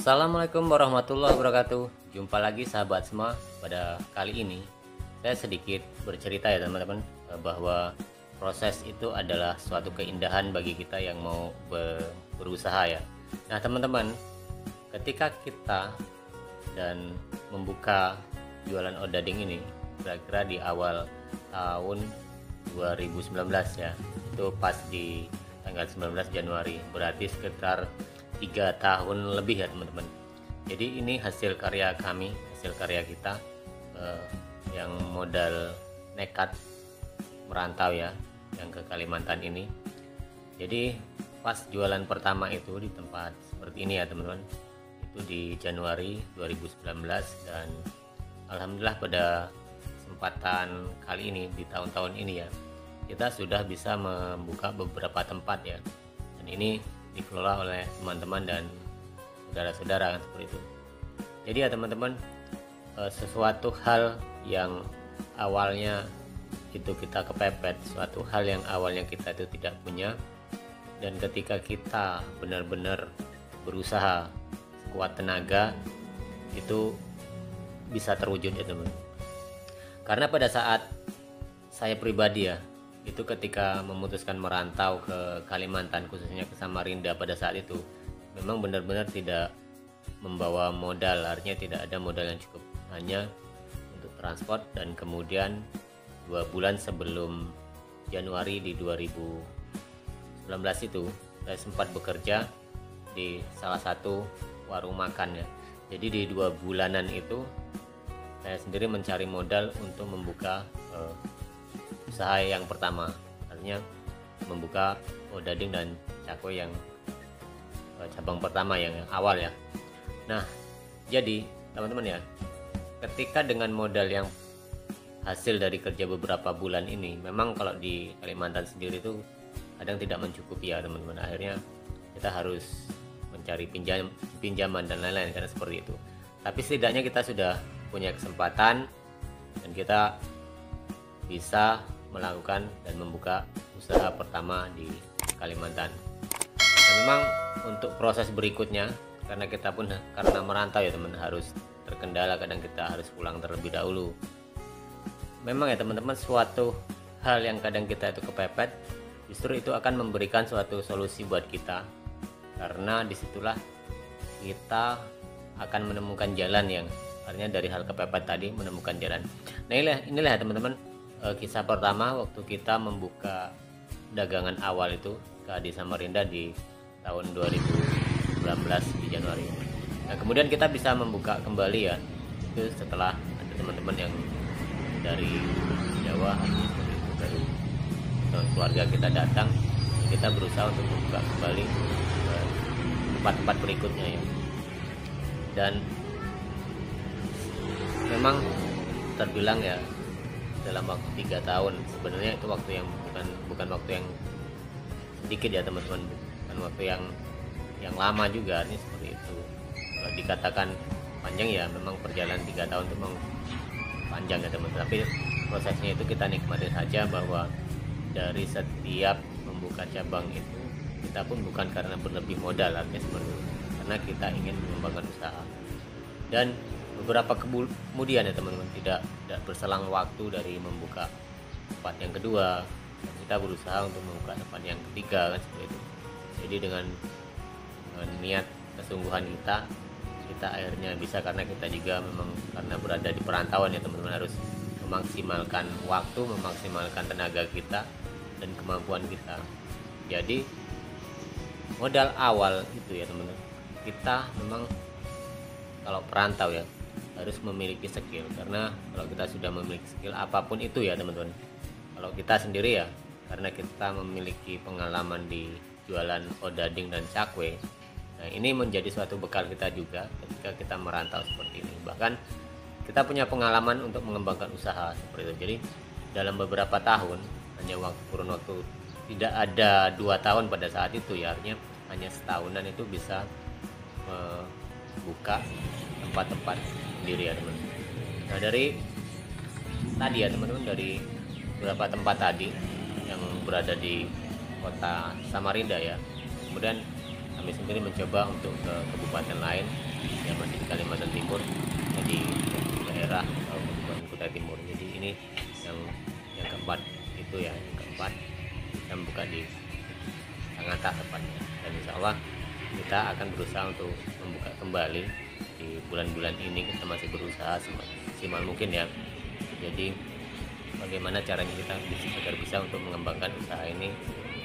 Assalamualaikum warahmatullahi wabarakatuh. Jumpa lagi sahabat semua. Pada kali ini saya sedikit bercerita ya teman-teman, bahwa proses itu adalah suatu keindahan bagi kita yang mau berusaha ya. Nah teman-teman, ketika kita dan membuka jualan odading ini kira-kira di awal tahun 2019 ya, itu pas di tanggal 19 Januari, berarti sekitar 3 tahun lebih ya teman-teman. Jadi ini hasil karya kami, hasil karya kita yang modal nekat merantau ya, yang ke Kalimantan ini. Jadi pas jualan pertama itu di tempat seperti ini ya teman-teman, itu di Januari 2019, dan alhamdulillah pada kesempatan kali ini di tahun-tahun ini ya, kita sudah bisa membuka beberapa tempat ya, dan ini dikelola oleh teman-teman dan saudara-saudara kan, seperti itu. Jadi ya teman-teman, sesuatu hal yang awalnya itu kita kepepet, suatu hal yang awalnya kita itu tidak punya, dan ketika kita benar-benar berusaha sekuat tenaga, itu bisa terwujud ya teman. Karena pada saat saya pribadi ya, itu ketika memutuskan merantau ke Kalimantan, khususnya ke Samarinda, pada saat itu memang benar-benar tidak membawa modal, artinya tidak ada modal yang cukup, hanya untuk transport. Dan kemudian 2 bulan sebelum Januari di 2019 itu saya sempat bekerja di salah satu warung makan ya. Jadi di 2 bulanan itu saya sendiri mencari modal untuk membuka usaha yang pertama, artinya membuka odading dan cakwe yang cabang pertama yang awal ya. Nah jadi teman-teman ya, ketika dengan modal yang hasil dari kerja beberapa bulan ini, memang kalau di Kalimantan sendiri itu kadang tidak mencukupi ya teman-teman. Akhirnya kita harus mencari pinjaman dan lain-lain karena seperti itu. Tapi setidaknya kita sudah punya kesempatan dan kita bisa melakukan dan membuka usaha pertama di Kalimantan. Dan memang untuk proses berikutnya, karena kita pun karena merantau ya teman, harus terkendala, kadang kita harus pulang terlebih dahulu. Memang ya teman-teman, suatu hal yang kadang kita itu kepepet, justru itu akan memberikan suatu solusi buat kita, karena disitulah kita akan menemukan jalan yang artinya dari hal kepepet tadi menemukan jalan. Nah inilah ya teman-teman, kisah pertama waktu kita membuka dagangan awal itu di Samarinda di tahun 2019 di Januari. Nah kemudian kita bisa membuka kembali ya, itu setelah ada teman-teman yang dari Jawa, dari keluarga kita datang, kita berusaha untuk membuka kembali tempat-tempat berikutnya ya. Dan memang terbilang ya dalam waktu 3 tahun, sebenarnya itu waktu yang bukan waktu yang sedikit ya teman-teman, bukan waktu yang lama juga, ini seperti itu. Kalau dikatakan panjang ya, memang perjalanan 3 tahun itu memang panjang ya teman-teman, tapi prosesnya itu kita nikmati saja, bahwa dari setiap membuka cabang itu kita pun bukan karena berlebih modal, artinya seperti itu, karena kita ingin mengembangkan usaha. Dan beberapa kemudian ya teman-teman, tidak berselang waktu dari membuka tempat yang kedua, kita berusaha untuk membuka tempat yang ketiga kan, seperti itu. Jadi dengan niat kesungguhan kita akhirnya bisa, karena kita juga memang karena berada di perantauan ya teman-teman, harus memaksimalkan waktu, memaksimalkan tenaga kita dan kemampuan kita. Jadi modal awal itu ya teman-teman, kita memang kalau perantau ya harus memiliki skill, karena kalau kita sudah memiliki skill apapun itu ya teman-teman, kalau kita sendiri ya, karena kita memiliki pengalaman di jualan odading dan cakwe, nah ini menjadi suatu bekal kita juga ketika kita merantau seperti ini. Bahkan kita punya pengalaman untuk mengembangkan usaha seperti itu. Jadi dalam beberapa tahun, hanya kurun waktu tidak ada 2 tahun pada saat itu ya, artinya hanya setahunan itu bisa membuka tempat-tempat sendiri ya teman-teman. Nah dari tadi ya teman-teman, dari beberapa tempat tadi yang berada di kota Samarinda ya, kemudian kami sendiri mencoba untuk ke kabupaten lain, yang masih di Kalimantan Timur, jadi daerah Kabupaten Kutai Timur. Jadi ini yang keempat itu ya, yang keempat kita buka di Sangatta tepatnya, dan insya Allah kita akan berusaha untuk membuka kembali di bulan-bulan ini. Kita masih berusaha semaksimal mungkin ya. Jadi bagaimana caranya kita agar bisa untuk mengembangkan usaha ini,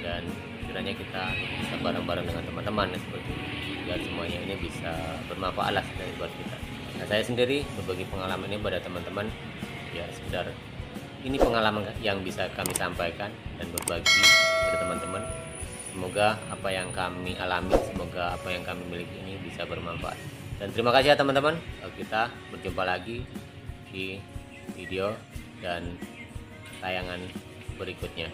dan kiranya kita bisa bareng-bareng dengan teman-teman ya, seperti itu, biar semuanya ini bisa bermanfaat lah buat kita. Nah, saya sendiri berbagi pengalaman ini pada teman-teman ya, sekedar ini pengalaman yang bisa kami sampaikan dan berbagi kepada teman-teman. Semoga apa yang kami alami, semoga apa yang kami miliki ini bisa bermanfaat. Dan terima kasih ya teman-teman. Kita berjumpa lagi di video dan tayangan berikutnya.